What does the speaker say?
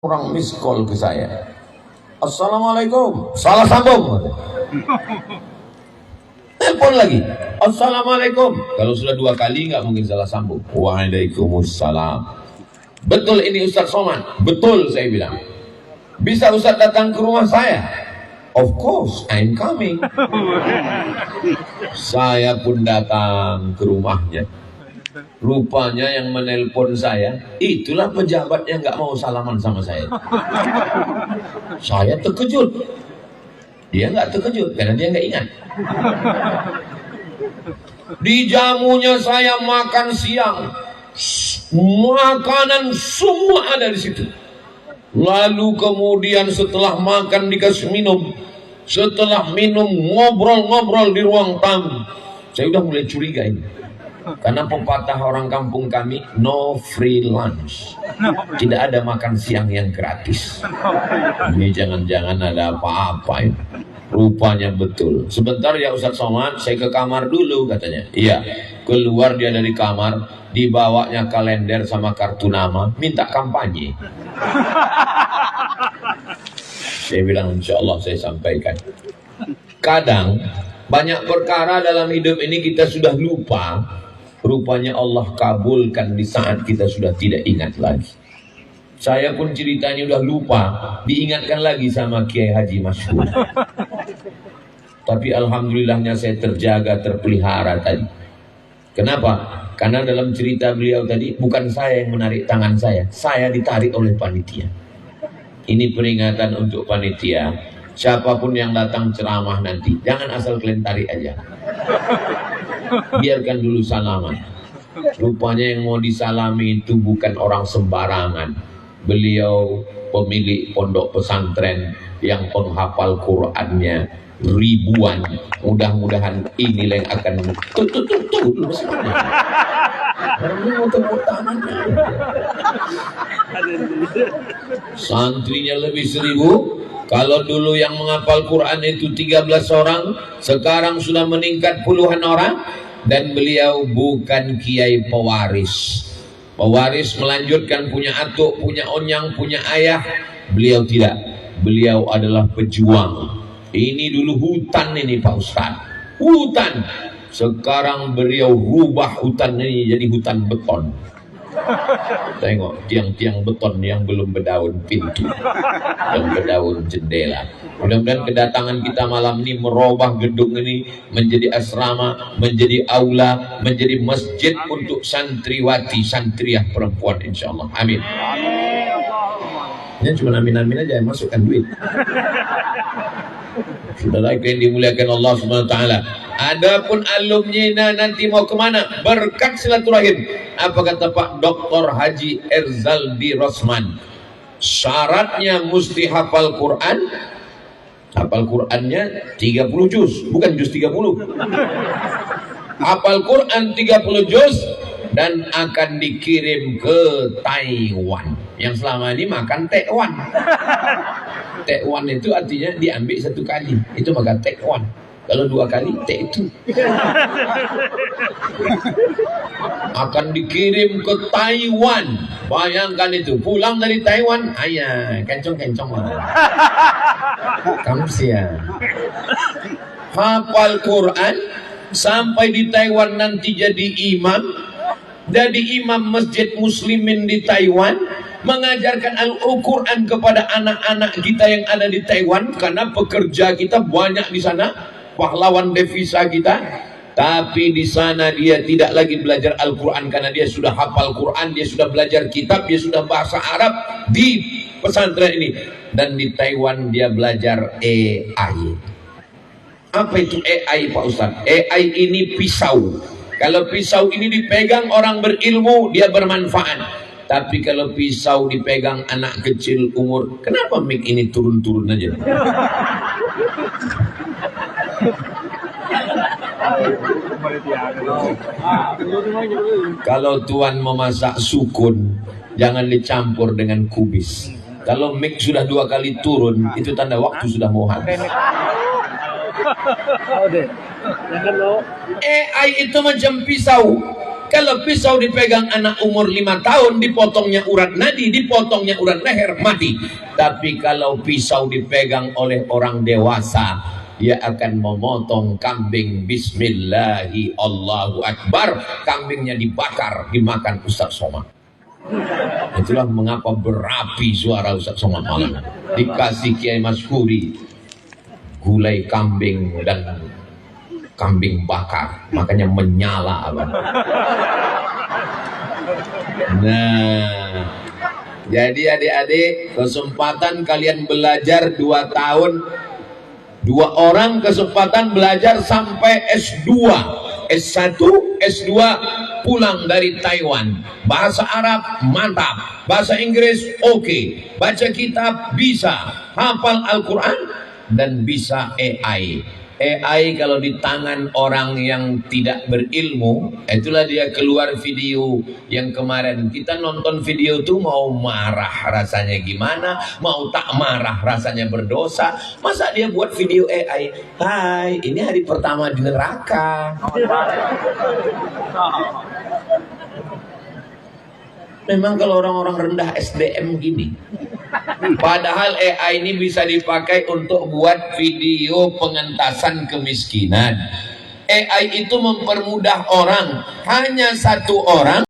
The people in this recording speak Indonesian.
Orang miss call ke saya. Assalamualaikum, salah sambung. Telepon lagi. Assalamualaikum. Kalau sudah 2 kali nggak mungkin salah sambung. Waalaikumsalam. Betul ini Ustaz Somad? Betul, saya bilang. Bisa Ustaz datang ke rumah saya? Of course, I'm coming. Saya pun datang ke rumahnya. Rupanya yang menelpon saya itulah pejabat yang nggak mau salaman sama saya. Saya terkejut. Dia nggak terkejut karena dia nggak ingat. Di jamunya saya makan siang, makanan semua ada di situ. Lalu kemudian setelah makan dikasih minum, setelah minum ngobrol-ngobrol di ruang tamu. Saya udah mulai curiga ini. Karena pepatah orang kampung kami, no free lunch. Tidak ada makan siang yang gratis. Ini jangan-jangan ada apa-apa ini. Rupanya betul. Sebentar ya Ustaz Somad, saya ke kamar dulu katanya. Iya, keluar dia dari kamar, dibawanya kalender sama kartu nama, minta kampanye. Saya bilang insya Allah saya sampaikan. Kadang banyak perkara dalam hidup ini kita sudah lupa. Rupanya Allah kabulkan di saat kita sudah tidak ingat lagi. Saya pun ceritanya udah lupa, diingatkan lagi sama Kiai Haji Masyhur. Tapi alhamdulillahnya saya terjaga, terpelihara tadi. Kenapa? Karena dalam cerita beliau tadi, bukan saya yang menarik tangan saya ditarik oleh panitia. Ini peringatan untuk panitia. Siapapun yang datang ceramah nanti, jangan asal kalian tarik aja. Biarkan dulu salaman. Rupanya yang mau disalami itu bukan orang sembarangan. Beliau pemilik pondok pesantren yang penghafal Qur'annya ribuan. Mudah-mudahan inilah yang akan santrinya lebih 1000. Kalau dulu yang menghafal Quran itu 13 orang, sekarang sudah meningkat puluhan orang. Dan beliau bukan kiai pewaris. Pewaris melanjutkan punya atuk, punya onyang, punya ayah. Beliau tidak. Beliau adalah pejuang. Ini dulu hutan ini Pak Ustaz. Hutan. Sekarang beliau rubah hutan ini jadi hutan beton. Tengok tiang-tiang beton yang belum berdaun pintu dan berdaun jendela. Mudah-mudahan kedatangan kita malam ini merubah gedung ini menjadi asrama, menjadi aula, menjadi masjid untuk santriwati, santriah perempuan insyaallah. Amin. Ini cuma amin-amin aja, masukkan duit. Saudara yang dimuliakan Allah Subhanahu wa taala. Adapun alumni nanti mau kemana? Berkat silaturahim. Apa kata Pak Dr. Haji Erzaldi Rosman? Syaratnya mesti hafal Quran. Hafal Qurannya 30 juz, bukan juz 30. Hafal Quran 30 juz dan akan dikirim ke Taiwan. Yang selama ini makan tekwan. Tekwan itu artinya diambil 1 kali. Itu maka tekwan. Kalau 2 kali, tek itu. Akan dikirim ke Taiwan. Bayangkan itu. Pulang dari Taiwan, ayah, kencong-kencong lah. Kamu siap. Hafal Quran, sampai di Taiwan nanti jadi imam. Jadi imam masjid muslimin di Taiwan. Mengajarkan Al-Quran kepada anak-anak kita yang ada di Taiwan. Karena pekerja kita banyak di sana. Pahlawan devisa kita, tapi di sana dia tidak lagi belajar Al-Quran karena dia sudah hafal Quran, dia sudah belajar kitab, dia sudah bahasa Arab di pesantren ini. Dan di Taiwan dia belajar AI. Apa itu AI Pak Ustaz? AI ini pisau. Kalau pisau ini dipegang orang berilmu, dia bermanfaat. Tapi kalau pisau dipegang anak kecil umur, kenapa mic ini turun-turun aja? Kalau tuan memasak sukun, jangan dicampur dengan kubis. Kalau mic sudah 2 kali turun, itu tanda waktu sudah mau habis. AI itu macam pisau. Kalau pisau dipegang anak umur 5 tahun, dipotongnya urat nadi, dipotongnya urat leher, mati. Tapi kalau pisau dipegang oleh orang dewasa, dia akan memotong kambing, bismillahi Allahu Akbar, kambingnya dibakar, dimakan Ustaz Somad. Itulah mengapa berapi suara Ustaz Somad malam. Dikasih Kiai Masyhuri gulai kambing dan kambing bakar, makanya menyala abang. Nah, jadi adik-adik, kesempatan kalian belajar 2 tahun, 2 orang kesempatan belajar sampai S2, S1, S2 pulang dari Taiwan. Bahasa Arab mantap, bahasa Inggris oke, baca kitab bisa, hafal Al-Quran dan bisa AI. AI kalau di tangan orang yang tidak berilmu, itulah dia keluar video yang kemarin kita nonton video tuh, mau marah rasanya gimana, mau tak marah rasanya berdosa. Masa dia buat video AI, hai ini hari pertama di neraka. Memang kalau orang-orang rendah SDM gini. Padahal AI ini bisa dipakai untuk buat video pengentasan kemiskinan. AI itu mempermudah orang, hanya 1 orang